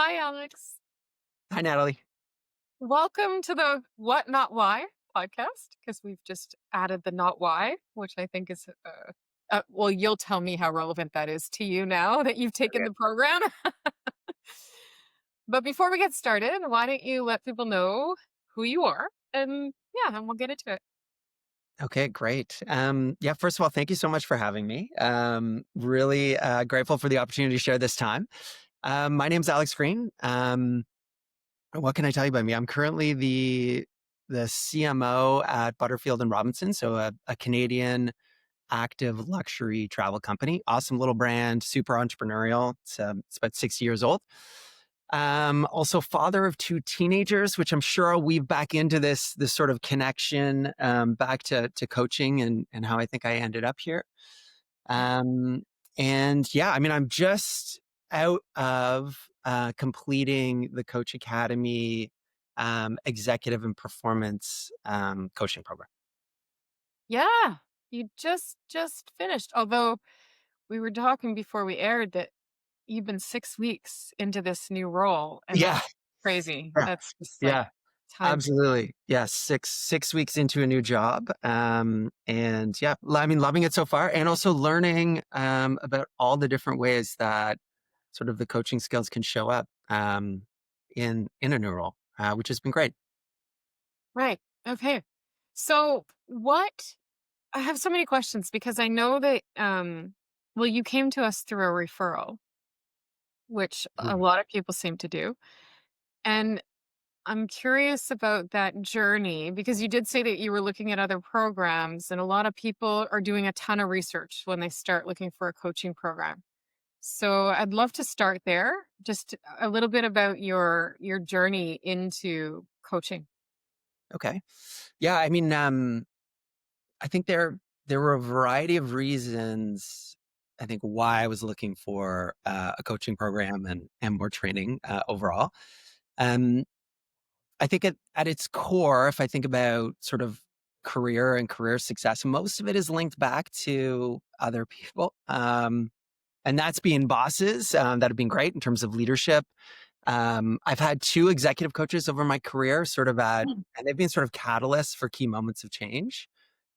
Hi, Alex. Hi, Natalie. Welcome to the What Not Why podcast because we've just added the not why, which I think is, well, you'll tell me how relevant that is to you now that you've taken Okay. the program. But before we get started, why don't you let people know who you are? And yeah, and we'll get into it. Okay, great. Yeah, first of all, thank you so much for having me. Really grateful for the opportunity to share this time. My name's Alex Green. What can I tell you about me? I'm currently the CMO at Butterfield and Robinson, so a Canadian active luxury travel company. Awesome little brand, super entrepreneurial. It's about 60 years old. Also father of two teenagers, which I'm sure I'll weave back into this sort of connection back to coaching and how I think I ended up here. Yeah. Um, and yeah, I mean, I'm just out of completing the Coach Academy executive and performance coaching program. Yeah. You just finished. Although we were talking before we aired that you've been 6 weeks into this new role, and Yeah, that's crazy. yeah, That's just like yeah. time. Absolutely. Yeah. Six weeks into a new job. And yeah, I mean, loving it so far and also learning, about all the different ways that sort of the coaching skills can show up, in a new role, which has been great. Right. Okay. So what I have so many questions because I know that well you came to us through a referral, which a Mhm. lot of people seem to do. And I'm curious about that journey because you did say that you were looking at other programs and a lot of people are doing a ton of research when they start looking for a coaching program. So I'd love to start there. Just a little bit about your journey into coaching. Okay. Yeah. I mean, I think there were a variety of reasons. I think why I was looking for a coaching program and more training overall. Um, I think at its core, if I think about sort of career and career success, most of it is linked back to other people. And that's being bosses that have been great in terms of leadership. I've had two executive coaches over my career, Mm. and they've been sort of catalysts for key moments of change.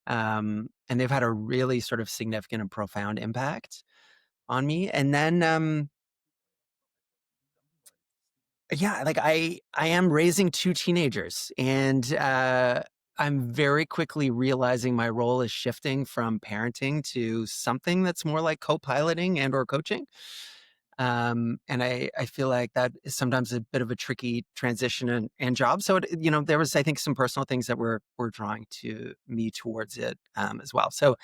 And they've had a really sort of significant and profound impact on me. And then, yeah, like I am raising two teenagers and, I'm very quickly realizing my role is shifting from parenting to something that's more like co-piloting and or coaching. And I feel like that is sometimes a bit of a tricky transition and job. So there was, I think, some personal things that were drawing to me towards it, as well. So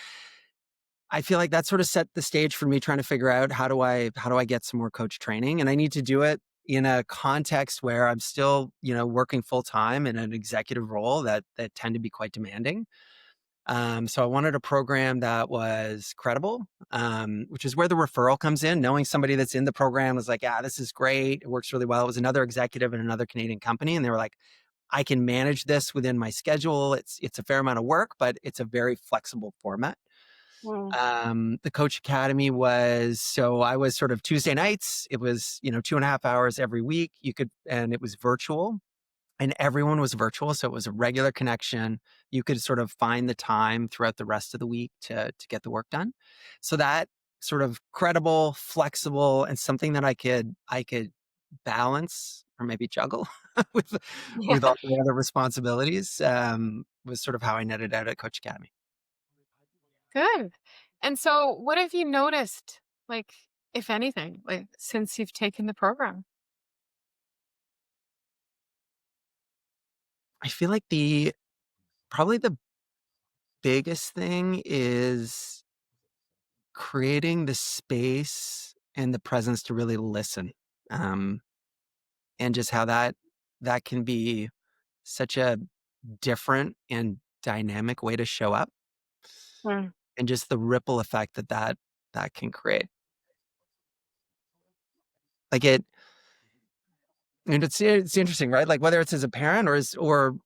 I feel like that sort of set the stage for me trying to figure out how do I get some more coach training, and I need to do it in a context where I'm still, working full time in an executive role that tend to be quite demanding. So I wanted a program that was credible, which is where the referral comes in. Knowing somebody that's in the program was like, yeah, this is great. It works really well. It was another executive in another Canadian company, and they were like, I can manage this within my schedule. It's a fair amount of work, but it's a very flexible format. Mm. The Coach Academy so I was sort of Tuesday nights. It was, 2.5 hours every week. And it was virtual and everyone was virtual. So it was a regular connection. You could sort of find the time throughout the rest of the week to get the work done. So that sort of credible, flexible, and something that I could balance or maybe juggle with, Yeah. with all the other responsibilities, was sort of how I netted out at Coach Academy. Good. And so what have you noticed, like, if anything, like since you've taken the program? I feel like probably the biggest thing is creating the space and the presence to really listen. Um, and just how that can be such a different and dynamic way to show up, Mm. and just the ripple effect that can create. Like and it's interesting, right? Like whether it's as a parent or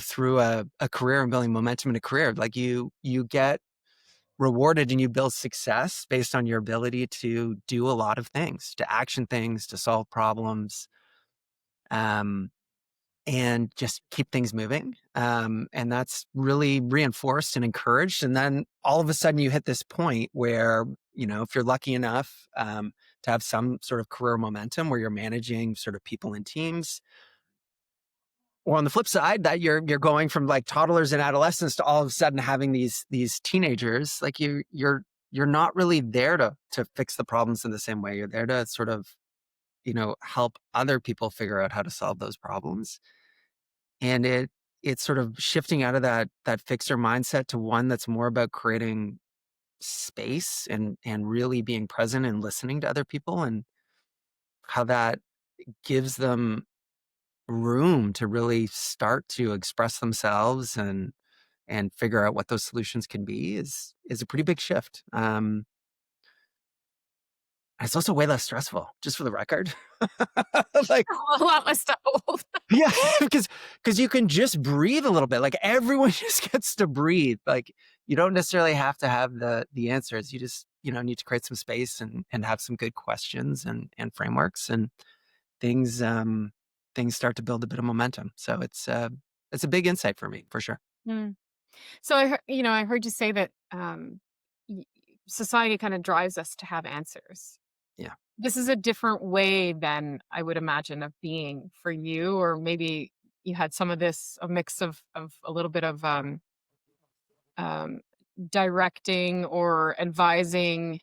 through a career and building momentum in a career, like you get rewarded and you build success based on your ability to do a lot of things, to action things, to solve problems, um, and just keep things moving. And that's really reinforced and encouraged. And then all of a sudden you hit this point where, if you're lucky enough to have some sort of career momentum where you're managing sort of people and teams, or on the flip side, that you're going from like toddlers and adolescents to all of a sudden having these teenagers, like you're not really there to fix the problems in the same way. You're there to sort of, help other people figure out how to solve those problems. And it's sort of shifting out of that fixer mindset to one that's more about creating space and really being present and listening to other people, and how that gives them room to really start to express themselves and figure out what those solutions can be is a pretty big shift. It's also way less stressful, just for the record. Like, A lot less stuff. yeah, because you can just breathe a little bit. Like everyone just gets to breathe. Like you don't necessarily have to have the answers. You just need to create some space and have some good questions and frameworks, and things things start to build a bit of momentum. So it's a big insight for me, for sure. Mm. So I heard you say that y- society kind of drives us to have answers. Yeah. This is a different way than I would imagine of being for you, or maybe you had some of this, a mix of a little bit of um, directing or advising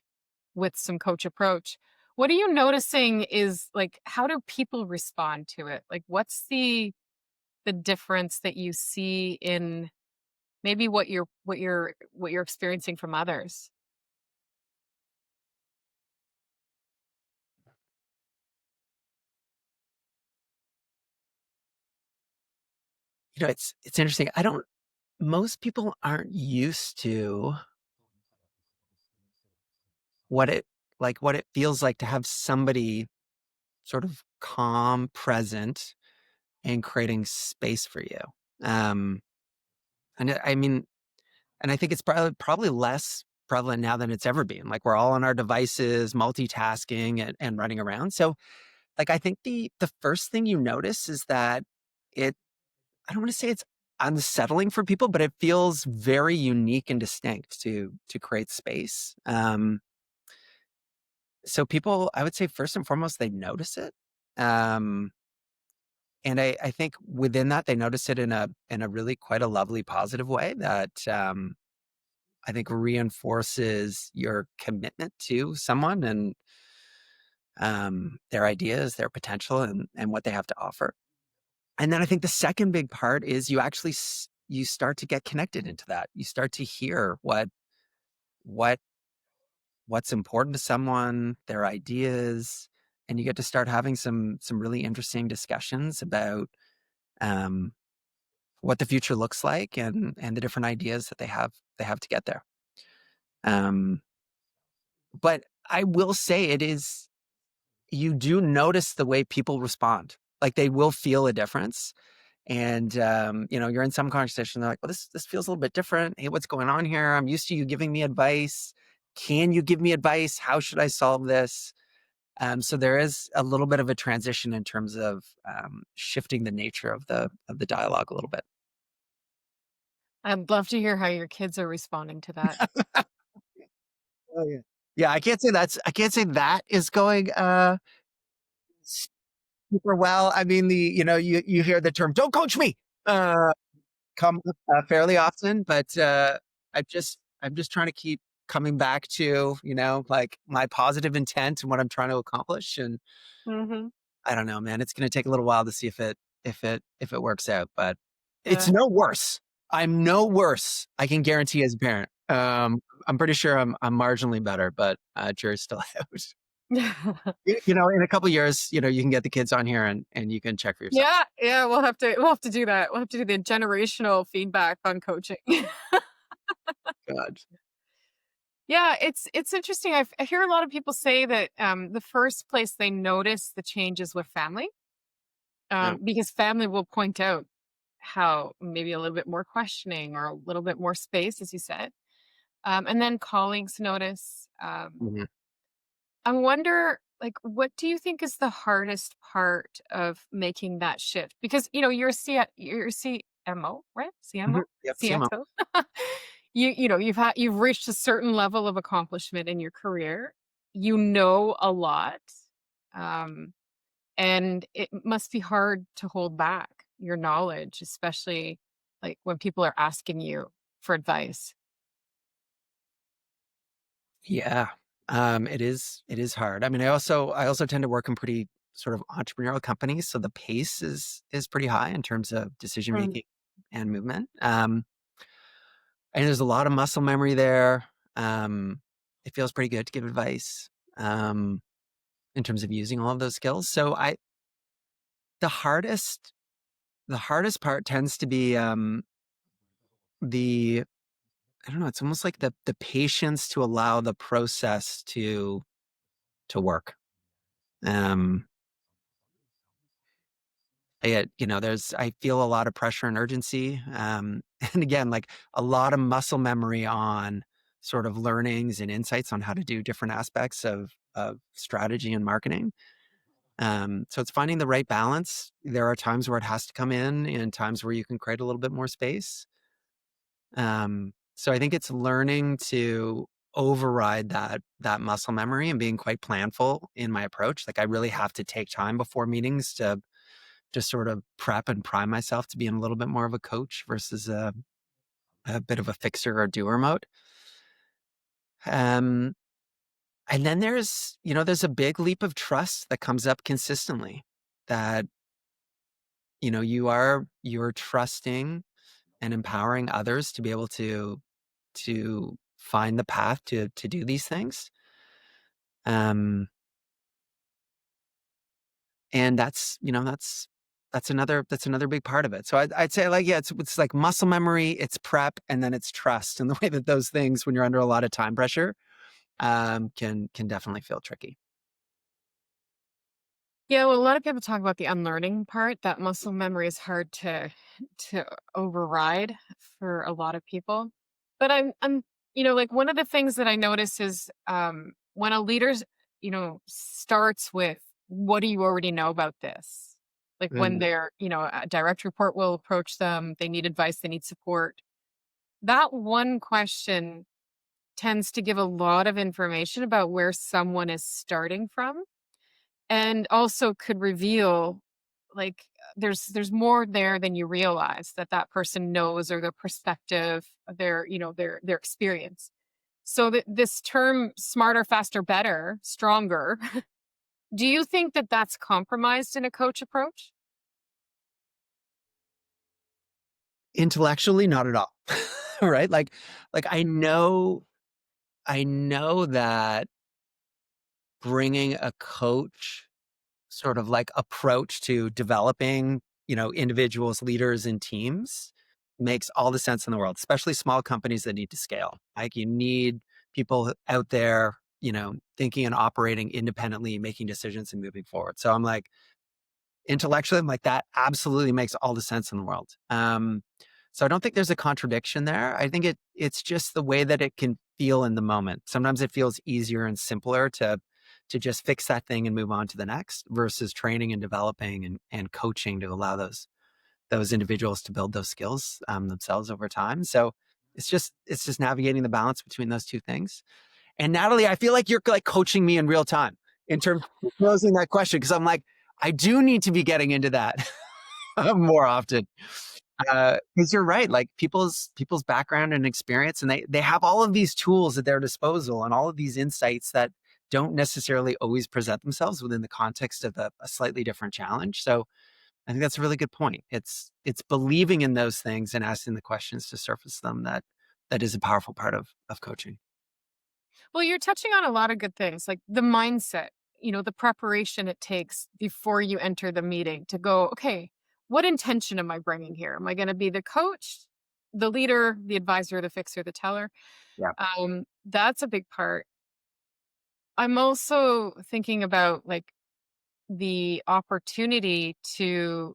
with some coach approach. What are you noticing is like, how do people respond to it? Like, what's the difference that you see in maybe what you're experiencing from others? It's interesting. I don't Most people aren't used to what it what it feels like to have somebody sort of calm, present, and creating space for you. Um, I mean, and I think it's probably less prevalent now than it's ever been. Like we're all on our devices, multitasking and running around. So like I think the first thing you notice is that it I don't want to say it's unsettling for people, but it feels very unique and distinct to create space. So people, I would say first and foremost, they notice it. Um, and I think within that, they notice it in a really quite a lovely, positive way that I think reinforces your commitment to someone and their ideas, their potential, and what they have to offer. And then I think the second big part is you actually you start to get connected into that. You start to hear what what's important to someone, their ideas, and you get to start having some really interesting discussions about um, what the future looks like and the different ideas that they have to get there. Um, but I will say it is you do notice the way people respond. Like they will feel a difference. And you're in some conversation, they're like, well, this feels a little bit different. Hey, what's going on here? I'm used to you giving me advice. Can you give me advice? How should I solve this? So there is a little bit of a transition in terms of shifting the nature of the dialogue a little bit. I'd love to hear how your kids are responding to that. Oh yeah. Yeah, I can't say that is going super well. I mean, you hear the term "don't coach me" uh, come up fairly often, but I'm just trying to keep coming back to like my positive intent and what I'm trying to accomplish. And Mhm. I don't know, man, it's going to take a little while to see if it works out, but it's Yeah. no worse. I'm no worse. I can guarantee as a parent. I'm pretty sure I'm marginally better, but jury's still out. In a couple years, you can get the kids on here and you can check for yourself. Yeah, yeah, we'll have to do that. We'll have to do the generational feedback on coaching. God. Yeah, it's interesting. I hear a lot of people say that the first place they notice the changes with family, Yeah. because family will point out how maybe a little bit more questioning or a little bit more space, as you said. And then colleagues notice. Mhm. I wonder, like, what do you think is the hardest part of making that shift? Because, you're you're CMO, right? Mhm. CMO? Yep, CMO. CXO? You've reached a certain level of accomplishment in your career. You know a lot. Um, and it must be hard to hold back your knowledge, especially like when people are asking you for advice. Yeah. It is hard. I mean, I also tend to work in pretty sort of entrepreneurial companies, so the pace is pretty high in terms of decision Mm. making and movement. And there's a lot of muscle memory there. It feels pretty good to give advice um, in terms of using all of those skills. So the hardest the hardest part tends to be the I don't know. It's almost like the patience to allow the process to work. Um, I feel a lot of pressure and urgency. And again, like a lot of muscle memory on sort of learnings and insights on how to do different aspects of strategy and marketing. So it's finding the right balance. There are times where it has to come in and times where you can create a little bit more space. So I think it's learning to override that muscle memory and being quite planful in my approach. Like I really have to take time before meetings to just sort of prep and prime myself to be in a little bit more of a coach versus a bit of a fixer or doer mode. Um, and then there's a big leap of trust that comes up consistently that, you're trusting and empowering others to be able to find the path to do these things. Um, and that's another big part of it. So I'd say like, yeah, it's like muscle memory, it's prep, and then it's trust. And the way that those things, when you're under a lot of time pressure, can definitely feel tricky. Yeah, well, a lot of people talk about the unlearning part. That muscle memory is hard to override for a lot of people. But like one of the things that I notice is when a leader's, starts with, what do you already know about this? Like when Mm. they're, a direct report will approach them, they need advice, they need support. That one question tends to give a lot of information about where someone is starting from, and also could reveal, like, there's more there than you realize that that person knows, or their perspective, their experience. So this term smarter, faster, better, stronger, do you think that that's compromised in a coach approach? Intellectually, not at all. Right? Like I know that bringing a coach sort of like approach to developing, individuals, leaders, and teams makes all the sense in the world, especially small companies that need to scale. Like you need people out there, thinking and operating independently, making decisions and moving forward. So I'm like, intellectually, I'm like, that absolutely makes all the sense in the world. So I don't think there's a contradiction there. I think it's just the way that it can feel in the moment. Sometimes it feels easier and simpler to just fix that thing and move on to the next versus training and developing and coaching to allow those individuals to build those skills themselves over time. So it's just navigating the balance between those two things. And Nathalie, I feel like you're like coaching me in real time in terms of posing that question because I'm like, I do need to be getting into that more often. Because you're right, like people's background and experience, and they have all of these tools at their disposal and all of these insights that don't necessarily always present themselves within the context of a slightly different challenge. So I think that's a really good point. It's believing in those things and asking the questions to surface them that is a powerful part of coaching. Well, you're touching on a lot of good things, like the mindset, the preparation it takes before you enter the meeting to go, okay, what intention am I bringing here? Am I going to be the coach, the leader, the advisor, the fixer, the teller? Yeah. That's a big part. I'm also thinking about like the opportunity to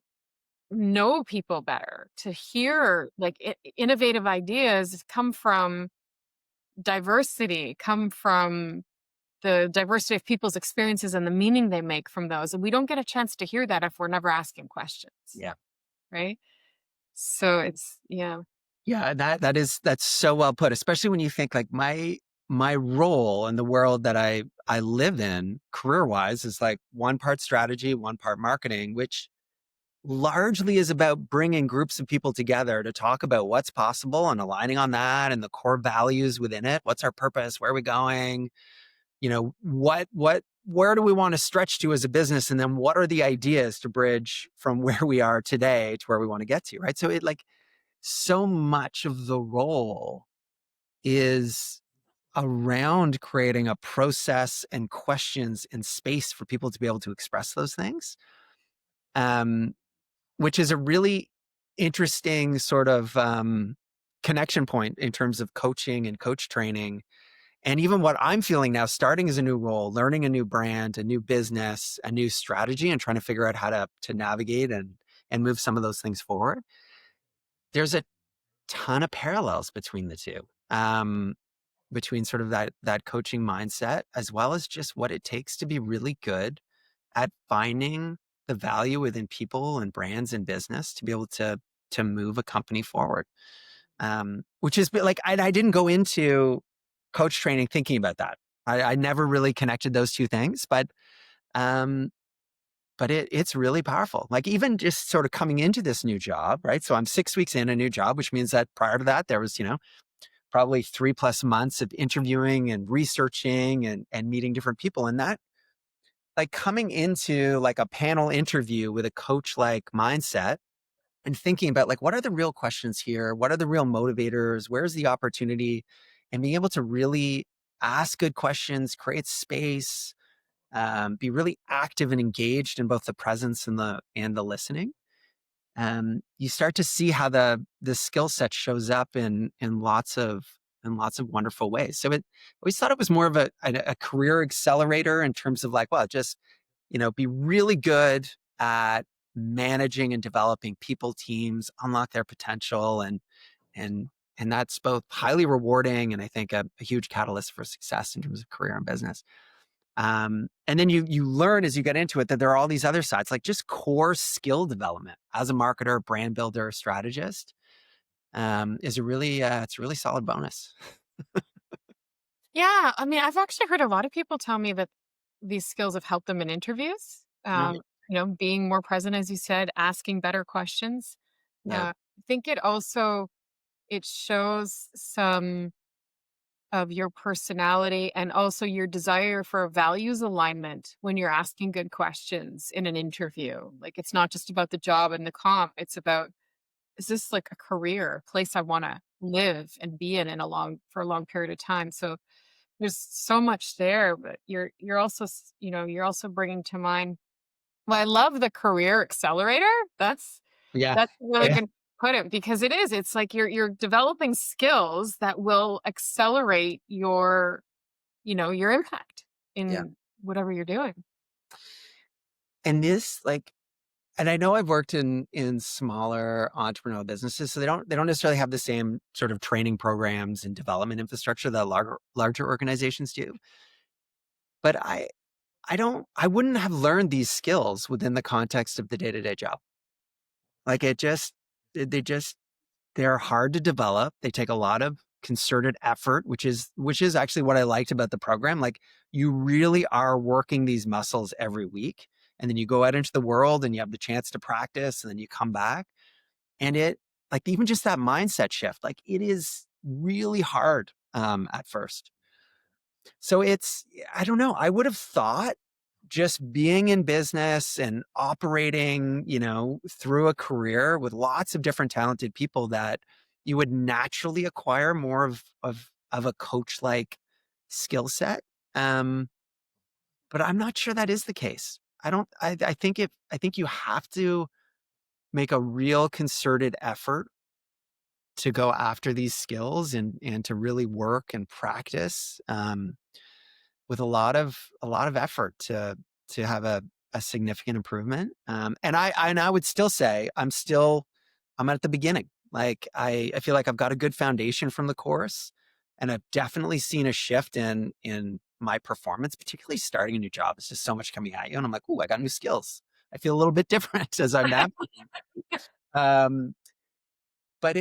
know people better, to hear like innovative ideas come from diversity come from the diversity of people's experiences and the meaning they make from those. And we don't get a chance to hear that if we're never asking questions, Yeah. right? So it's, yeah. Yeah, that's so well put, especially when you think like my role in the world that I live in career-wise is like one part strategy, one part marketing, which largely is about bringing groups of people together to talk about what's possible and aligning on that and the core values within it. What's our purpose? Where are we going? Where do we want to stretch to as a business? And then what are the ideas to bridge from where we are today to where we want to get to? Right. So it like so much of the role is around creating a process and questions and space for people to be able to express those things. Um, which is a really interesting sort of connection point in terms of coaching and coach training. And even what I'm feeling now, starting as a new role, learning a new brand, a new business, a new strategy, and trying to figure out how to navigate and move some of those things forward. There's a ton of parallels between the two, between sort of that coaching mindset as well as just what it takes to be really good at finding the value within people and brands and business to be able to move a company forward. Which is like I didn't go into coach training thinking about that. I never really connected those two things, um, but it's really powerful. Like even just sort of coming into this new job, right? So I'm 6 weeks in a new job, which means that prior to that there was probably 3+ months of interviewing and researching and meeting different people, and that like coming into like a panel interview with a coach like mindset and thinking about like what are the real questions here, what are the real motivators, where's the opportunity, and being able to really ask good questions, create space, be really active and engaged in both the presence and the listening. You start to see how the skill set shows up in lots of wonderful ways. So I always thought it was more of a career accelerator in terms of like, well, just be really good at managing and developing people, teams, unlock their potential, and and that's both highly rewarding and I think a huge catalyst for success in terms of career and business. And then you learn as you get into it that there are all these other sides, like just core skill development as a marketer, brand builder, strategist, is it's a really solid bonus. Yeah. I mean, I've actually heard a lot of people tell me that these skills have helped them in interviews. Really? Being more present, as you said, asking better questions. Yeah. I think it shows some of your personality and also your desire for a values alignment when you're asking good questions in an interview. Like it's not just about the job and the comp. It's about, is this like a career, a place I want to live and be in for a long period of time? So there's so much there, but you're also you're also bringing to mind. Well, I love the career accelerator. Yeah. That's a really Yeah. good put it because it is. It's like you're developing skills that will accelerate your impact Yeah. in whatever you're doing. And this like and I know I've worked in smaller entrepreneurial businesses, so they don't necessarily have the same sort of training programs and development infrastructure that larger organizations do. But I wouldn't have learned these skills within the context of the day-to-day job. Like they just they're hard to develop. They take a lot of concerted effort, which is actually what I liked about the program. Like you really are working these muscles every week. And then you go out into the world and you have the chance to practice and then you come back. And it like even just that mindset shift, like it is really hard at first. So I don't know. I would have thought just being in business and operating, through a career with lots of different talented people that you would naturally acquire more of a coach like skill set. Um, but I'm not sure that is the case. I think you have to make a real concerted effort to go after these skills and to really work and practice. With a lot of effort to have a significant improvement. And I would still say I'm at the beginning. Like I feel like I've got a good foundation from the course. and I've definitely seen a shift in my performance, particularly starting a new job. It's just so much coming at you, and I'm like, "Ooh, I got new skills." I feel a little bit different as I'm navigating. Um, but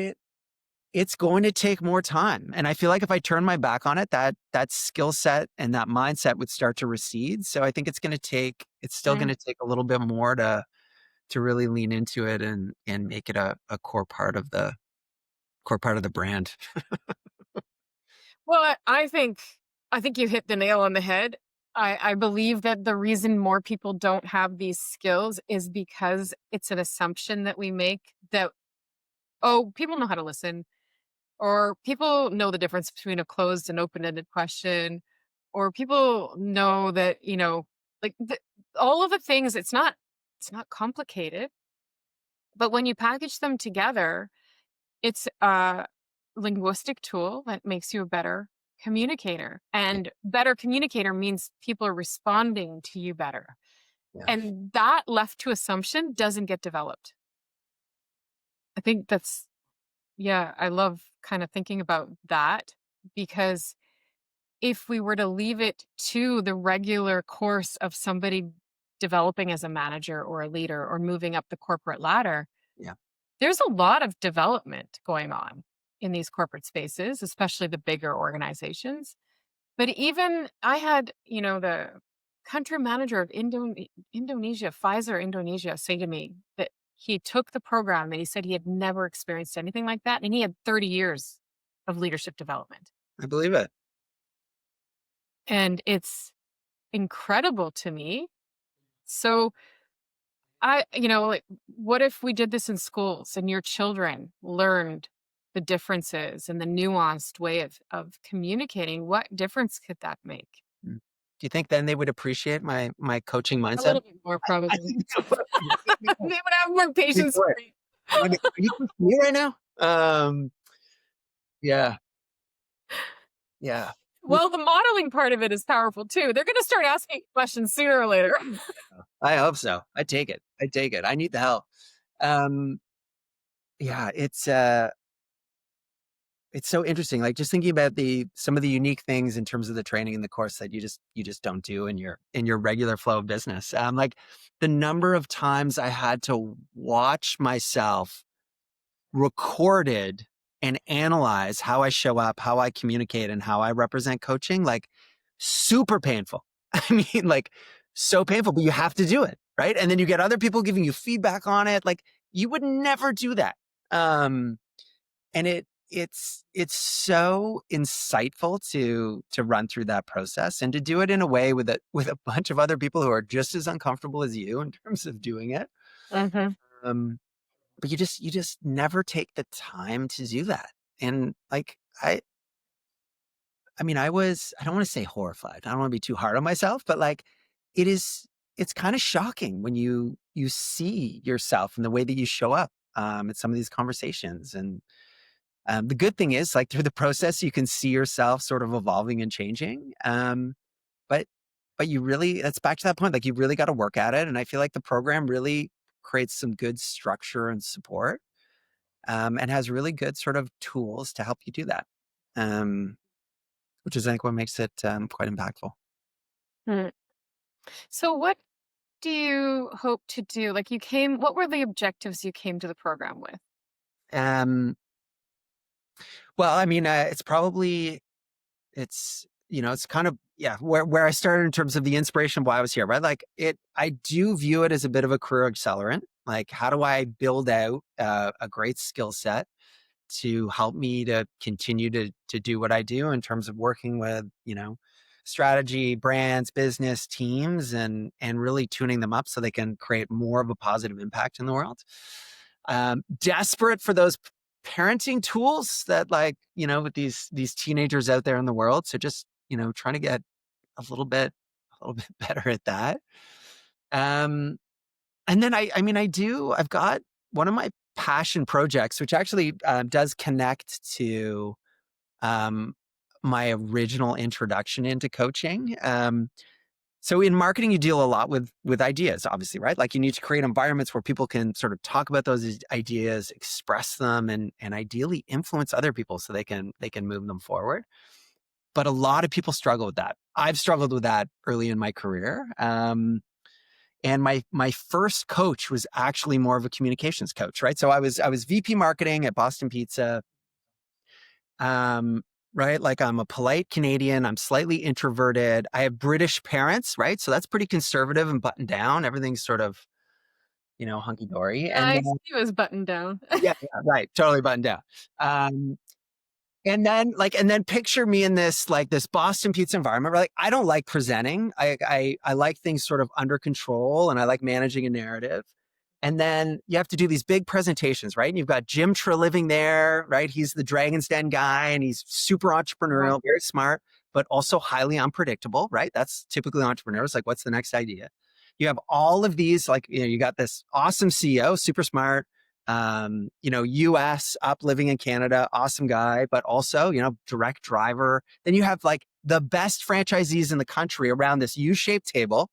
it's going to take more time, and I feel like if I turn my back on it, that skill set and that mindset would start to recede. So I think it's still Mm. gonna take a little bit more to really lean into it and make it a core part of the brand. Well, I think you hit the nail on the head. I believe that the reason more people don't have these skills is because it's an assumption that we make that, oh, people know how to listen, or people know the difference between a closed and open-ended question, or people know that, like all of the things, it's not complicated, but when you package them together, it's a linguistic tool that makes you a better communicator. Yeah, And better communicator means people are responding to you better. yeah, And that left to assumption doesn't get developed. I think that's, yeah, I love kind of thinking about that because if we were to leave it to the regular course of somebody developing as a manager or a leader or moving up the corporate ladder, yeah. there's a lot of development going on in these corporate spaces, especially the bigger organizations. But even I had, the country manager of Indonesia, Pfizer Indonesia, say to me that he took the program and he said he had never experienced anything like that. And he had 30 years of leadership development. I believe it. And it's incredible to me. So like, what if we did this in schools and your children learned the differences and the nuanced way of communicating? What difference could that make? Mm. Do you think then they would appreciate my coaching A mindset? little bit more, I probably. think they would. They would have more patience Before for it. you. Are you close to me right now? Yeah, yeah. Well, the modeling part of it is powerful too. They're going to start asking questions sooner or later. I hope so. I take it. I take it. I need the help. Um, yeah, it's so interesting. Like just thinking about some of the unique things in terms of the training and the course that you just don't do in your regular flow of business. Like the number of times I had to watch myself recorded and analyze how I show up, how I communicate, and how I represent coaching, like super painful. I mean, like so painful, but you have to do it, right? And then you get other people giving you feedback on it. Like you would never do that. Um, and it's so insightful to run through that process and to do it in a way with a bunch of other people who are just as uncomfortable as you in terms of doing it. Hmm. Um, but you just never take the time to do that. And like I mean, I don't want to say horrified. I don't want to be too hard on myself, but like it is it's kind of shocking when you see yourself and the way that you show up at some of these conversations. And the good thing is like through the process you can see yourself sort of evolving and changing. But you really that's back to that point. Like you really got to work at it. And I feel like the program really creates some good structure and support and has really good sort of tools to help you do that, um, which is, I think, what makes it quite impactful. So, what do you hope to do? Like, what were the objectives you came to the program with? Um, well, I mean, it's kind of yeah where I started in terms of the inspiration of why I was here, right? Like I do view it as a bit of a career accelerant. Like, how do I build out a great skill set to help me to continue to do what I do in terms of working with, strategy, brands, business teams, and really tuning them up so they can create more of a positive impact in the world. Desperate for those parenting tools that with these teenagers out there in the world. So just, trying to get a little bit better at that. Um, and then I've got one of my passion projects, which actually does connect to um, my original introduction into coaching. So in marketing, you deal a lot with ideas, obviously, right? Like you need to create environments where people can sort of talk about those ideas, express them, and ideally influence other people so they can move them forward. But a lot of people struggle with that. I've struggled with that early in my career. And my first coach was actually more of a communications coach, right? So I was VP marketing at Boston Pizza. Um, right? Like I'm a polite Canadian. I'm slightly introverted. I have British parents, right? So that's pretty conservative and buttoned down. Everything's sort of, hunky dory. Yeah, And I see you as buttoned down. yeah, right. Totally buttoned down. Um, and then picture me in this Boston Pizza environment where like I don't like presenting. I like things sort of under control and I like managing a narrative. And then you have to do these big presentations, right? And you've got Jim living there, right? He's the Dragon's Den guy and he's super Right. entrepreneurial, very smart, but also highly unpredictable, right? That's typically entrepreneurs. Like, what's the next idea? You have all of these, like, you got this awesome CEO, super smart, US up living in Canada, awesome guy, but also, direct driver. Then you have like the best franchisees in the country around this U-shaped table.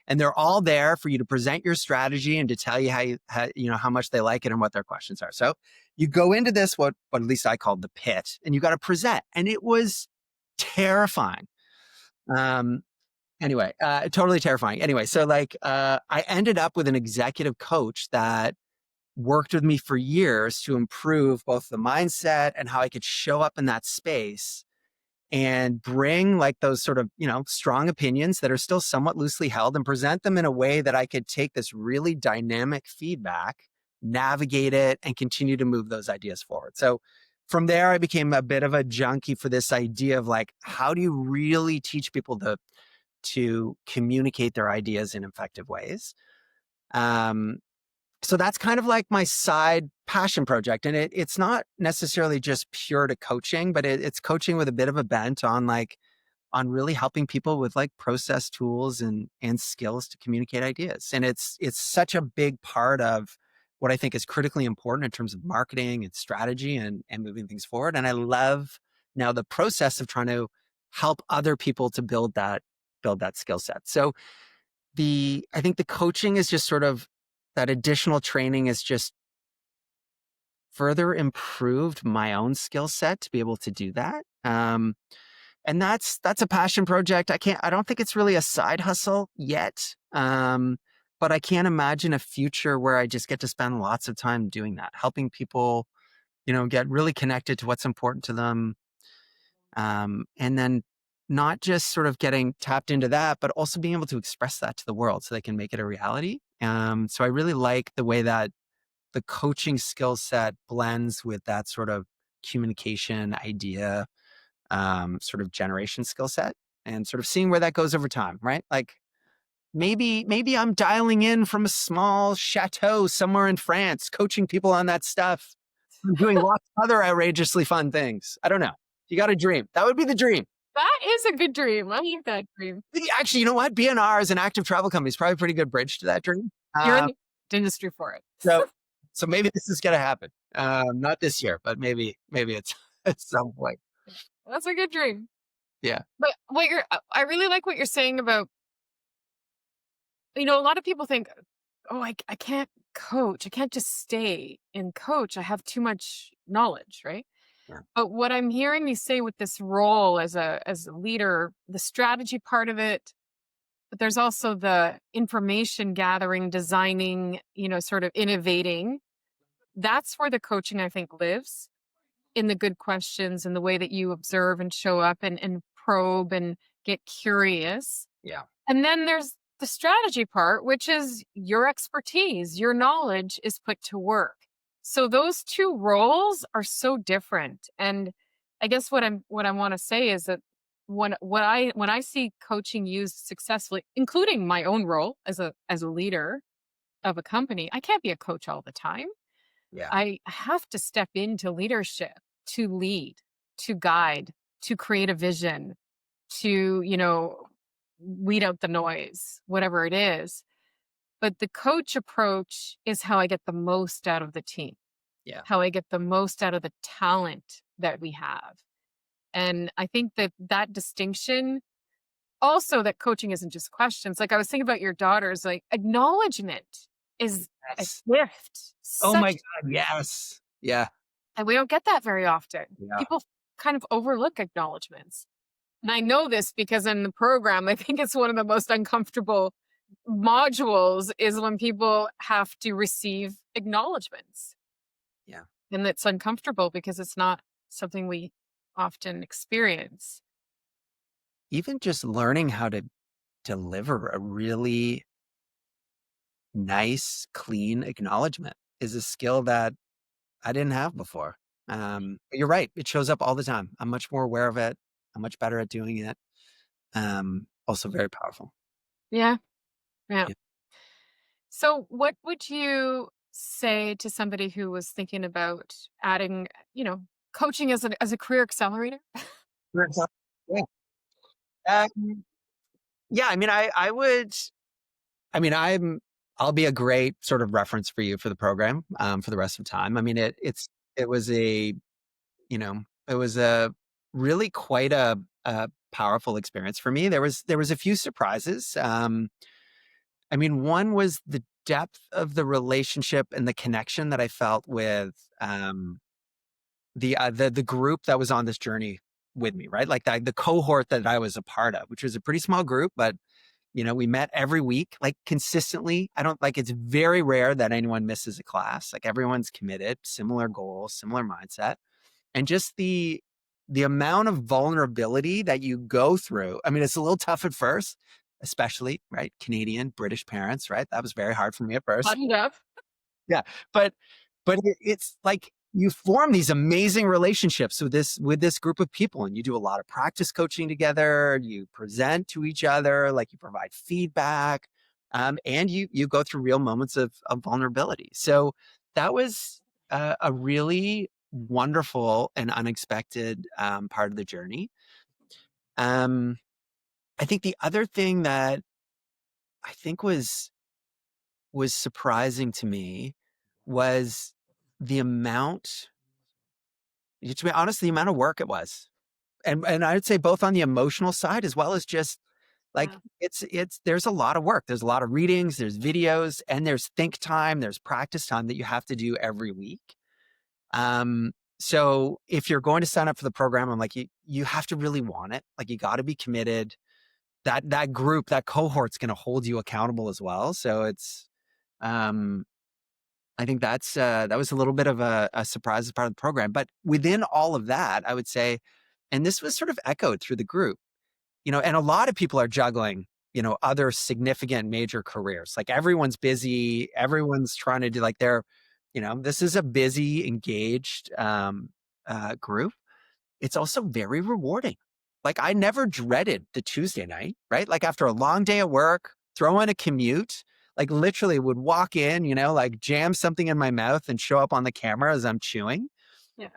And they're all there for you to present your strategy and to tell you how much they like it and what their questions are. So you go into this, what at least I called the pit, and you got to present. And it was terrifying. Um, anyway, totally terrifying. Anyway, so like I ended up with an executive coach that worked with me for years to improve both the mindset and how I could show up in that space and bring like those sort of, strong opinions that are still somewhat loosely held and present them in a way that I could take this really dynamic feedback, navigate it, and continue to move those ideas forward. So from there, I became a bit of a junkie for this idea of like, how do you really teach people to communicate their ideas in effective ways? Um, so that's kind of like my side passion project. And it's not necessarily just pure to coaching, but it's coaching with a bit of a bent on really helping people with like process tools and skills to communicate ideas. And it's such a big part of what I think is critically important in terms of marketing and strategy and moving things forward. And I love now the process of trying to help other people to build that skill set. So I think the coaching is just sort of that additional training is just further improved my own skill set to be able to do that. And that's a passion project. I don't think it's really a side hustle yet. But I can't imagine a future where I just get to spend lots of time doing that, helping people, get really connected to what's important to them. And then not just sort of getting tapped into that, but also being able to express that to the world so they can make it a reality. So I really like the way that the coaching skill set blends with that sort of communication idea, sort of generation skill set and sort of seeing where that goes over time, right? Like maybe I'm dialing in from a small chateau somewhere in France, coaching people on that stuff. I'm doing lots of other outrageously fun things. I don't know. You got a dream. That would be the dream. That is a good dream. I like that dream. Actually, you know what? BNR as an active travel company is probably a pretty good bridge to that dream. You're in the industry for it. So, so maybe this is going to happen. Not this year, but maybe it's at some point. That's a good dream. Yeah. But I really like what you're saying about, a lot of people think, oh, I can't coach. I can't just stay in coach. I have too much knowledge, right? Yeah. But what I'm hearing you say with this role as a leader, the strategy part of it, but there's also the information gathering, designing, sort of innovating. That's where the coaching, I think, lives in the good questions and the way that you observe and show up and probe and get curious. Yeah. And then there's the strategy part, which is your expertise, your knowledge is put to work. So those two roles are so different. And I guess what I want to say is that when I see coaching used successfully, including my own role as a leader of a company, I can't be a coach all the time. Yeah. I have to step into leadership to lead, to guide, to create a vision, to, weed out the noise, whatever it is. But the coach approach is how I get the most out of the team, Yeah. how I get the most out of the talent that we have. And I think that distinction also that coaching isn't just questions. Like I was thinking about your daughters, like acknowledgement is a Yes. gift. Oh my Such God. Yes. Yeah. and we don't get that very often. Yeah. People kind of overlook acknowledgments. And I know this because in the program, I think it's one of the most uncomfortable modules is when people have to receive acknowledgments. Yeah. And it's uncomfortable because it's not something we often experience. Even just learning how to deliver a really nice, clean acknowledgement is a skill that I didn't have before. But you're right. It shows up all the time. I'm much more aware of it. I'm much better at doing it. Also very powerful. Yeah. Yeah. Yeah. So, what would you say to somebody who was thinking about adding, coaching as a career accelerator? Sure. Yeah. Um, yeah. I mean, I would, I mean, I'll be a great sort of reference for you for the program, for the rest of the time. I mean, it was it was a really quite a powerful experience for me. There was a few surprises. I mean, one was the depth of the relationship and the connection that I felt with the group that was on this journey with me, right? Like the cohort that I was a part of, which was a pretty small group, but we met every week, like consistently. I don't like it's very rare that anyone misses a class. Like everyone's committed, similar goals, similar mindset. And just the amount of vulnerability that you go through. I mean, it's a little tough at first, especially, right? Canadian, British parents, right? That was very hard for me at first. Buttoned up. Yeah, but it's like you form these amazing relationships with this group of people, and you do a lot of practice coaching together. You present to each other, like you provide feedback, and you go through real moments of vulnerability. So that was a really wonderful and unexpected part of the journey. Um, I think the other thing that I think was surprising to me was the amount, to be honest, the amount of work it was. And I'd say both on the emotional side as well as just like Yeah. it's there's a lot of work. There's a lot of readings, there's videos, and there's think time, there's practice time that you have to do every week. Um, so if you're going to sign up for the program, I'm like, you have to really want it. Like you got to be committed. That group, that cohort's going to hold you accountable as well. So um, I think that was a little bit of a surprise as part of the program. But within all of that, I would say, and this was sort of echoed through the group, and a lot of people are juggling, other significant major careers. Like everyone's busy, everyone's trying to do like this is a busy, engaged group. It's also very rewarding. Like I never dreaded the Tuesday night, right? Like after a long day of work, throw in a commute, like literally would walk in, like jam something in my mouth and show up on the camera as I'm chewing. Yeah.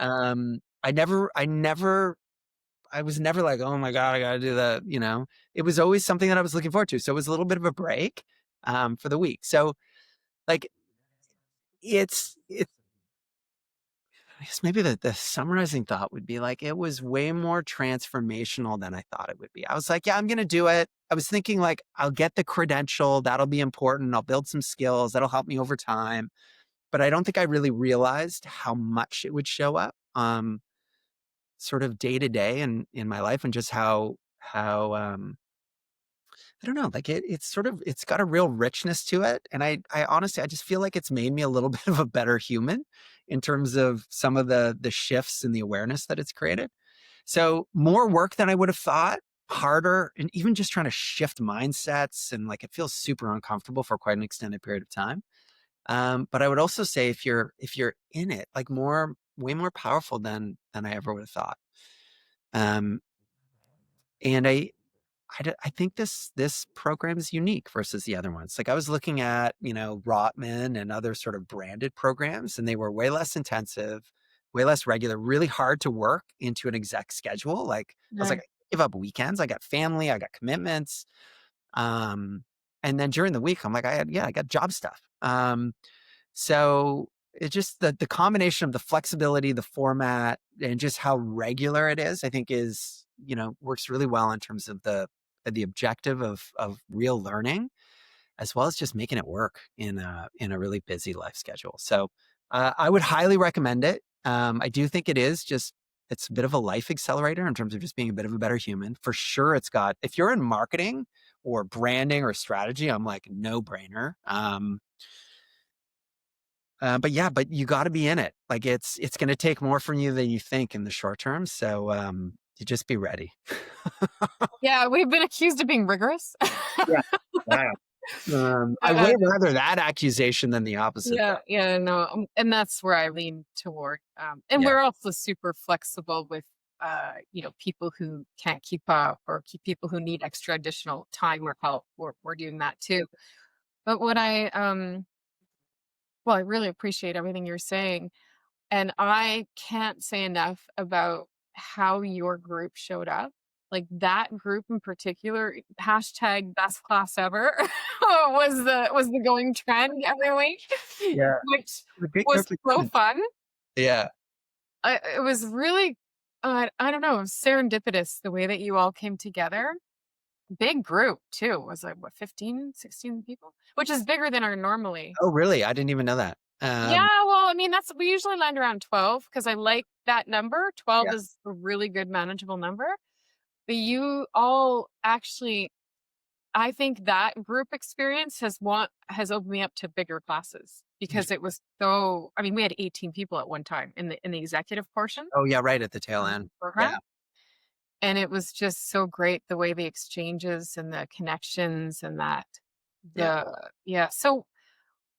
I was never like, oh my God, I got to do that. It was always something that I was looking forward to. So it was a little bit of a break for the week. So like it's I guess maybe the summarizing thought would be like it was way more transformational than I thought it would be. I was like, yeah, I'm gonna do it. I was thinking like I'll get the credential, that'll be important. I'll build some skills, that'll help me over time. But I don't think I really realized how much it would show up sort of day to day in my life and just how I don't know, like it's got a real richness to it. And I honestly I just feel like it's made me a little bit of a better human in terms of some of the shifts in the awareness that it's created. So more work than I would have thought, harder, and even just trying to shift mindsets and like it feels super uncomfortable for quite an extended period of time. But I would also say if you're in it, like way more powerful than I ever would have thought. Um, and I think this program is unique versus the other ones. Like I was looking at, Rotman and other sort of branded programs, and they were way less intensive, way less regular, really hard to work into an exec schedule. Like I was like, Right. I give up weekends. I got family, I got commitments. Um, and then during the week, I'm like, I got job stuff. So it's just the combination of the flexibility, the format, and just how regular it is, I think is, works really well in terms of the the objective of real learning, as well as just making it work in a really busy life schedule. So I would highly recommend it. I do think it's a bit of a life accelerator in terms of just being a bit of a better human. For sure, it's got, if you're in marketing or branding or strategy, I'm like no brainer. But yeah, but you got to be in it. Like it's going to take more from you than you think in the short term. So you just be ready. Yeah, we've been accused of being rigorous. Yeah. Wow. I Uh, would rather that accusation than the opposite, though. yeah, yeah, no, and that's where I lean toward. And Yeah. we're also super flexible with, people who can't keep up or people who need extra additional time or help. We're doing that too. But I really appreciate everything you're saying. And I can't say enough about how your group showed up. Like that group in particular, hashtag best class ever was the going trend every week, Yeah. which A great was group of so friends. fun. Yeah. It was really, I don't know, serendipitous the way that you all came together. Big group too. It was like what, 15, 16 people, which is bigger than our normally. Oh, really? I didn't even know that. Yeah, well, I mean, that's we usually land around 12 because I like that number. 12 Yeah. is a really good manageable number. But you all actually, I think that group experience has opened me up to bigger classes because it was so, I mean, we had 18 people at one time in the executive portion Oh, yeah, right at the tail of the end. program. Yeah. And it was just so great the way the exchanges and the connections and that Yeah. yeah. So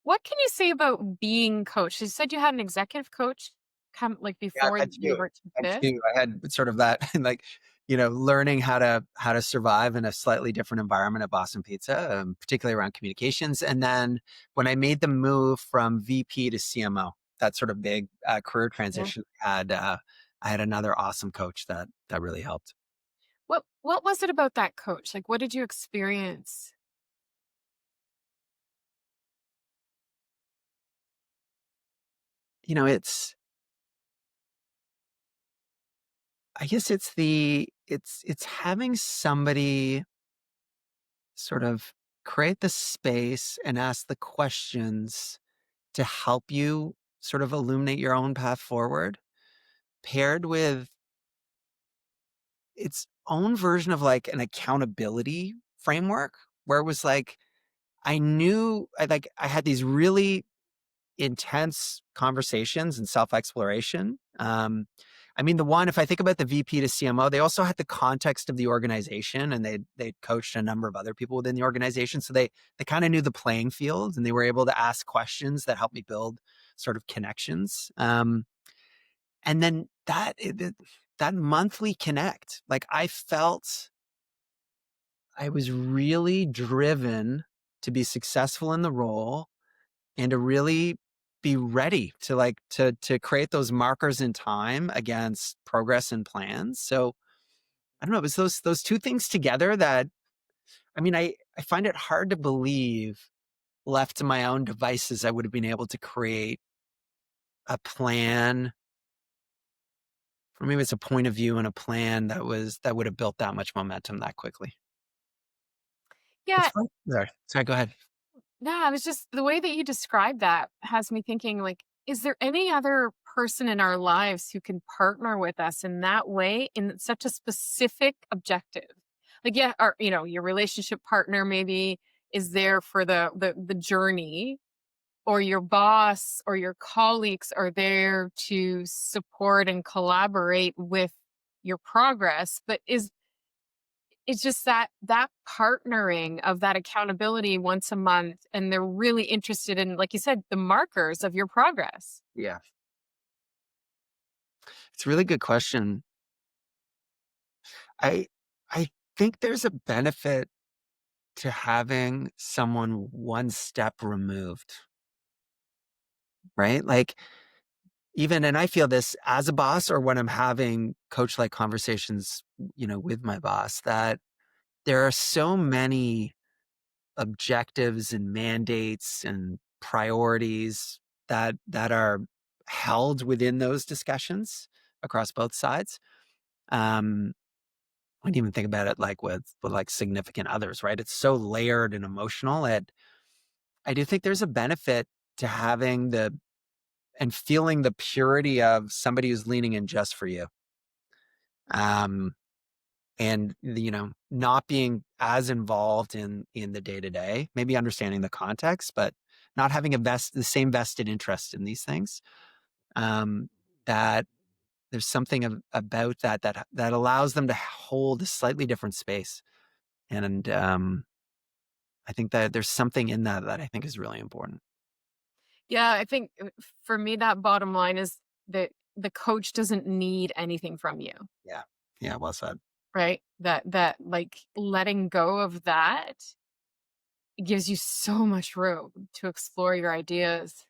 what can you say about being coached? You said you had an executive coach come like Yeah, before that you too. were to That this. too. I had sort of that like, learning how to survive in a slightly different environment at Boston Pizza, particularly around communications. And then when I made the move from VP to CMO, that sort of big career Yeah. transition, I had another awesome coach that really helped. What was it about that coach? Like what did you experience? It's I guess it's having somebody sort of create the space and ask the questions to help you sort of illuminate your own path forward, paired with its own version of like an accountability framework where it was like I had these really intense conversations and self-exploration. I mean, if I think about the VP to CMO, they also had the context of the organization and they coached a number of other people within the organization. So they kind of knew the playing field and they were able to ask questions that helped me build sort of connections. And then that monthly connect, like I felt I was really driven to be successful in the role and to really be ready to to create those markers in time against progress and plans. So I don't know, it was those two things together that I mean, I find it hard to believe left to my own devices, I would have been able to create a plan, or maybe it's a point of view and a plan that would have built that much momentum that quickly. It's Yeah, fun. Sorry, go ahead. no, I was just the way that you described that has me thinking like, is there any other person in our lives who can partner with us in that way in such a specific objective? Like, yeah, or your relationship partner maybe is there for the journey, or your boss or your colleagues are there to support and collaborate with your progress, but it's just that partnering of that accountability once a month, and they're really interested in, like you said, the markers of your progress. Yeah. It's a really good question. I I think there's a benefit to having someone one step removed, right? Like even and I feel this as a boss or when I'm having coach like conversations, with my boss that there are so many objectives and mandates and priorities that are held within those discussions across both sides. Um when you even think about it, like with like significant others, right? It's so layered and emotional. And I do think there's a benefit to having the and feeling the purity of somebody who's leaning in just for you. Um, and not being as involved in the day to day, maybe understanding the context, but not having the same vested interest in these things. Um, that there's something about that allows them to hold a slightly different space, and I think that there's something in that I think is really important. Yeah, I think for me, that bottom line is that the coach doesn't need anything from you, Yeah, yeah, well said. right? That like letting go of that gives you so much room to explore your ideas.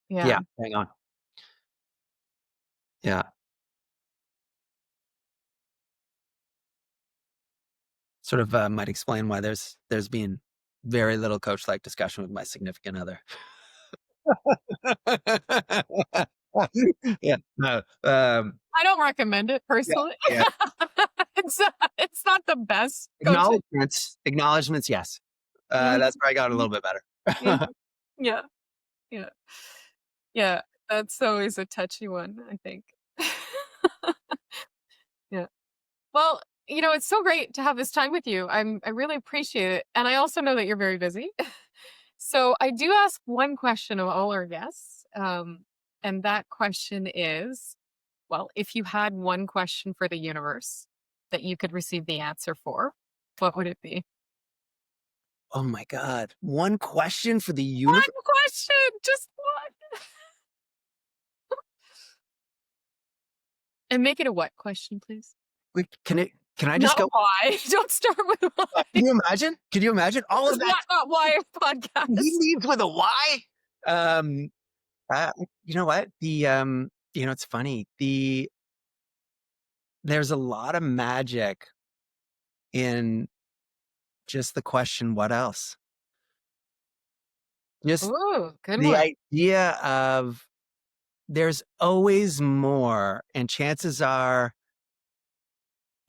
Yeah, Yeah. hang on. Yeah, sort of might explain why there's been very little coach like discussion with my significant other. Yeah, no, I don't recommend it yeah, personally. yeah. It's not the best coaching. Acknowledgements, yes. That's Mhm, where I got a mhm, little bit better. mhm. Yeah, yeah, yeah. That's always a touchy one, I think. Yeah. Well, it's so great to have this time with you. I really appreciate it, and I also know that you're very busy. So I do ask one question of all our guests, and that question is, well, if you had one question for the universe that you could receive the answer for, what would it be? Oh my god. One question for the universe? One question, just one. And make it a what question, please? Can I just Not go? why. Don't start with why. Can you imagine? Can you imagine all This of is that? not why He podcast. leads with a why? Um, you know what? It's funny. There's a lot of magic in just the question, what else? Just Ooh, good the one. idea of there's always more, and chances are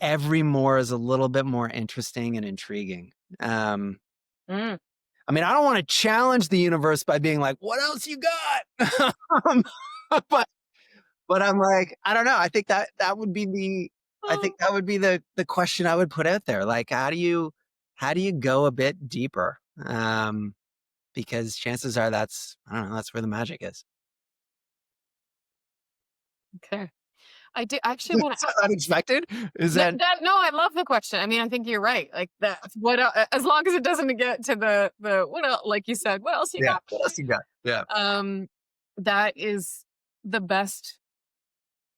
every more is a little bit more interesting and intriguing. Um, Mm. I mean, I don't want to challenge the universe by being like, "What else you got?" Um, but I'm like, I don't know. I think that would be the question I would put out there. Like, how do you go a bit deeper? Because chances are I don't know, that's where the magic is. Okay. I do actually Is want to that unexpected? Is that, that no, I love the question. I mean, I think you're right. Like that's as long as it doesn't get to the what else, like you said, what else you yeah? got? What else you got? Yeah, Um, that is the best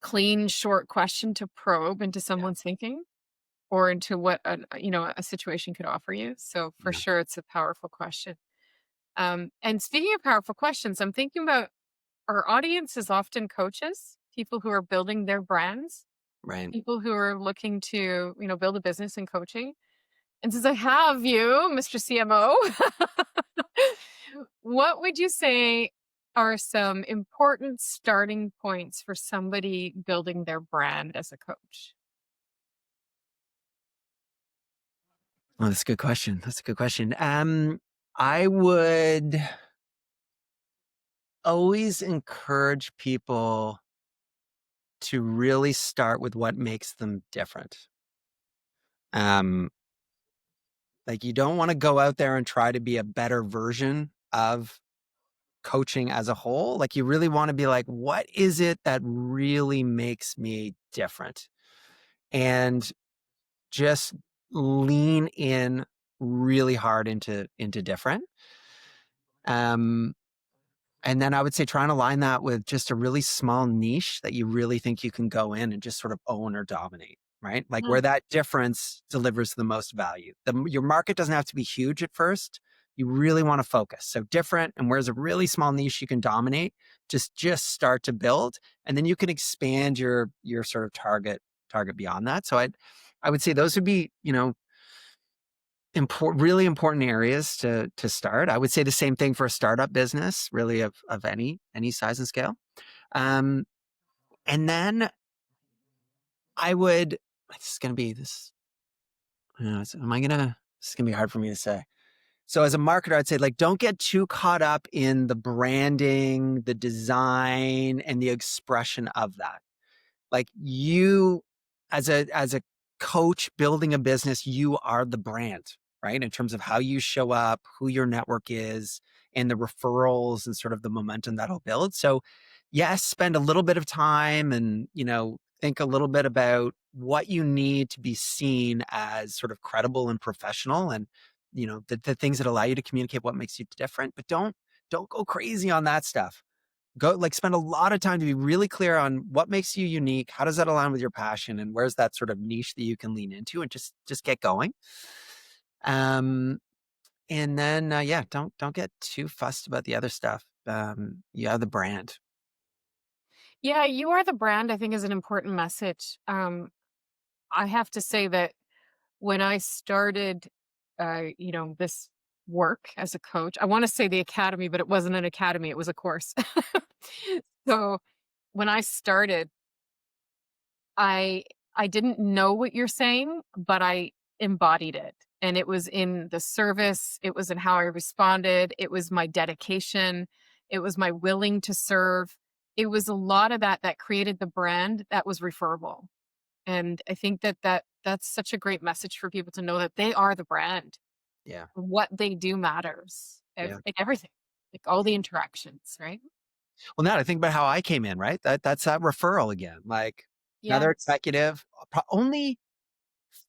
clean, short question to probe into yeah, someone's thinking or into what a situation could offer you. So for yeah. sure, it's a powerful question. And speaking of powerful questions, I'm thinking about our audience is often coaches, people who are building their brands, Right. people who are looking to build a business in coaching. And since I have you, Mr. CMO, what would you say are some important starting points for somebody building their brand as a coach? Well, that's a good question. That's a good question. I would always encourage people to really start with what makes them different. Um, like you don't want to go out there and try to be a better version of coaching as a whole. Like you really want to be like, what is it that really makes me different? And just lean in really hard into different. Um, And then I would say try and align that with just a really small niche that you really think you can go in and just sort of own or dominate, right? Like where Mm, that difference delivers the most value. Your market doesn't have to be huge at first. You really want to focus. So different, and where's a really small niche you can dominate, just start to build, and then you can expand your sort of target beyond that. So I would say those would be, really important areas to start. I would say the same thing for a startup business, really of any size and scale. Um, and then I would It's gonna be this. Am I gonna? This is gonna be hard for me to say. So as a marketer, I'd say like don't get too caught up in the branding, the design, and the expression of that. Like you as a coach building a business, you are the brand, right? In terms of how you show up, who your network is, and the referrals and sort of the momentum that'll build. So yes, spend a little bit of time and, think a little bit about what you need to be seen as sort of credible and professional and the things that allow you to communicate what makes you different, but don't go crazy on that stuff. Go like spend a lot of time to be really clear on what makes you unique. How does that align with your passion? And where's that sort of niche that you can lean into and just get going. Um, and then yeah, don't get too fussed about the other stuff. You have the brand. Yeah, you are the brand, I think, is an important message. I have to say that when I started, this work as a coach, I want to say the academy, but it wasn't an academy, it was a course. So when I started, I I didn't know what you're saying, but I embodied it. And it was in the service, it was in how I responded, it was my dedication, it was my willing to serve. It was a lot of that created the brand that was referable. And I think that's such a great message for people to know that they are the brand. Yeah. What they do matters. Yeah. Like everything. Like all the interactions, right? Well, now I think about how I came in, right? That's that referral again. Like another Yes. executive, only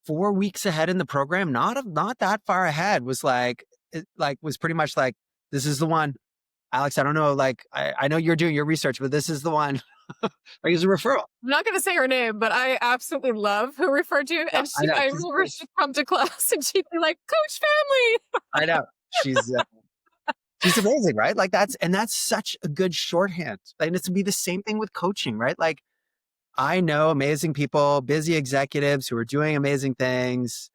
4 weeks ahead in the program, not that far ahead, was like, was pretty much like, this is the one. Alex, I don't know, like, I know you're doing your research, but this is the one. Like, it's a referral. I'm not gonna say her name, but I absolutely love who referred you. Yeah, And I know. I She's remember great. she'd come to class and she'd be like, Coach Family. I know. She's amazing, right? Like that's such a good shorthand. And it's to be the same thing with coaching, right? Like I know amazing people, busy executives who are doing amazing things.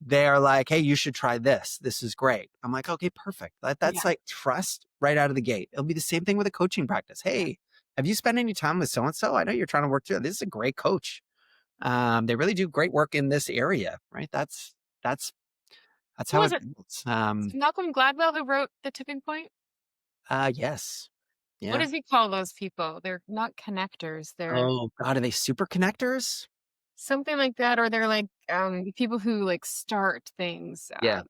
They're like, hey, you should try this. This is great. I'm like, okay, perfect. That's Yeah, like trust right out of the gate. It'll be the same thing with a coaching practice. yeah. Hey, have you spent any time with so and so? I know you're trying to work through it. This is a great coach. They really do great work in this area, right? That's Who how was it it? builds. Malcolm Gladwell who wrote The Tipping Point? Yes. What Yeah. does he call those people? They're not connectors. They're Oh God, are they super connectors? something like that, or they're like people who like start things. Yeah.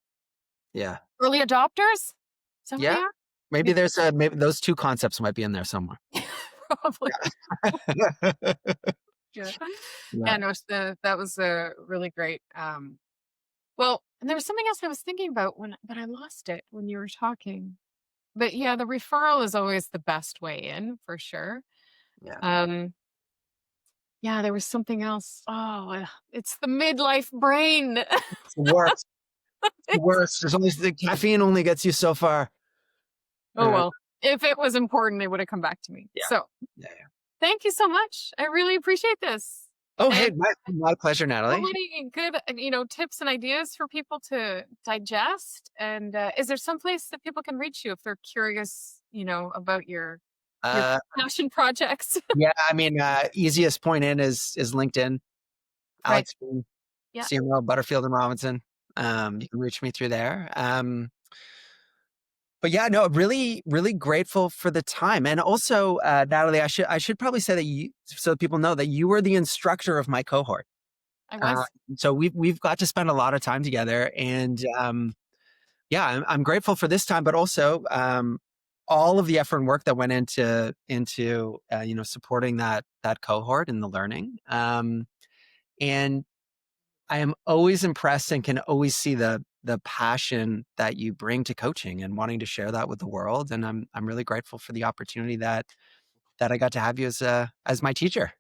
Yeah. Early adopters? Is that what they Yeah. are? Maybe Yeah, there's maybe those two concepts might be in there somewhere. probably. Yeah. Yeah. Yeah. Yeah, no, that was a really great. Well, and there was something else I was thinking about but I lost it when you were talking. But yeah, the referral is always the best way in for sure. Yeah. Um, yeah, there was something else. Oh, it's the midlife brain. It's the worst. It's the It's- worst. There's only the caffeine only gets you so far. oh Uh, well, if it was important, it would have come back to me. yeah. So Yeah. Yeah. thank you so much. I really appreciate this. Oh, hey, And my pleasure, so Natalie. many good, tips and ideas for people to digest. And is there some place that people can reach you if they're curious, about your Uh, passion projects? yeah, I mean, easiest point in is LinkedIn. Right. Alex Green, Yeah. CMO, Butterfield and Robinson. You can reach me through there. But yeah, no, really, really grateful for the time. And also, Natalie, I should probably say that so that people know that you were the instructor of my cohort. I Uh, was. so we've got to spend a lot of time together, and yeah, I'm grateful for this time, but also all of the effort and work that went into supporting that cohort and the learning. And I am always impressed and can always see the passion that you bring to coaching and wanting to share that with the world. And I'm really grateful for the opportunity that I got to have you as my teacher.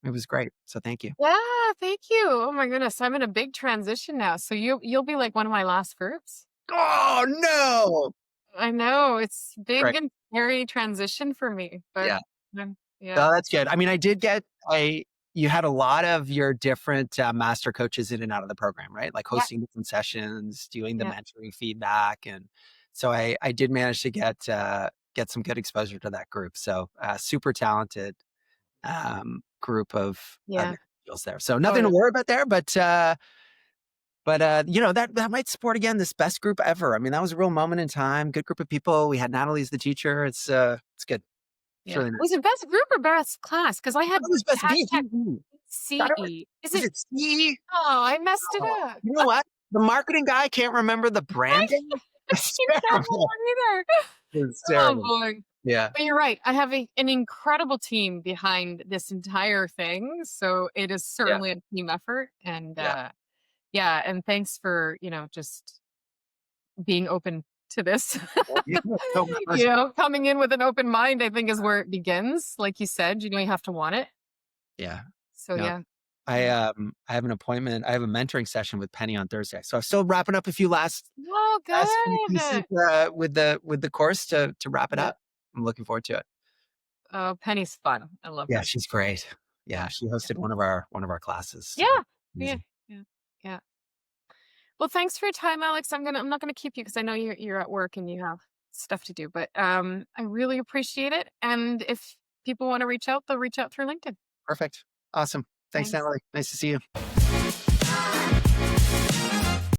It was great. So thank you. Yeah, thank you. Oh my goodness, I'm in a big transition now. So you'll be like one of my last groups. Oh no! I know it's big Great. and scary transition for me, but Yeah. yeah, Oh, that's good. I mean, I did get you had a lot of your different master coaches in and out of the program, right? Like yeah, hosting different sessions, doing the yeah. mentoring feedback, and so I did manage to get some good exposure to that group. So super talented group of Yeah. feels there. So Oh, nothing to yeah. worry about there, but that might support again this best group ever. I mean, that was a real moment in time. Good group of people. We had Natalie as the teacher. It's good. It's Yeah. really nice. Was it best group or best class? Because I I thought had it was best hashtag BE. Thought it CE. Is was it? it C? Oh, I messed it Oh, up. you know what? The marketing guy can't remember the I branding. It's can't terrible. remember either. It's Oh, terrible. boy. Yeah. But you're right. I have an incredible team behind this entire thing. So it is Yeah. certainly a team effort. And Yeah. yeah, and thanks for, just being open to this. Yeah. So much. Coming in with an open mind, I think is where it begins. Like you said, you have to want it. Yeah. So No. yeah. I Yeah. I have an appointment. I have a mentoring session with Penny on Thursday. So I'm still wrapping up a few Oh, last few pieces good. with the course to wrap it Yeah. up. I'm looking forward to it. Oh, Penny's fun. I love Yeah, her. she's great. Yeah. Yeah, she Yeah. hosted one of our classes. So Yeah. Yeah. amazing. Yeah. Yeah. Well, thanks for your time, Alex. I'm not gonna keep you because I know you're at work and you have stuff to do, but I really appreciate it. And if people want to reach out, they'll reach out through LinkedIn. Perfect. Awesome. Thanks, Thanks. Natalie. Nice to see you.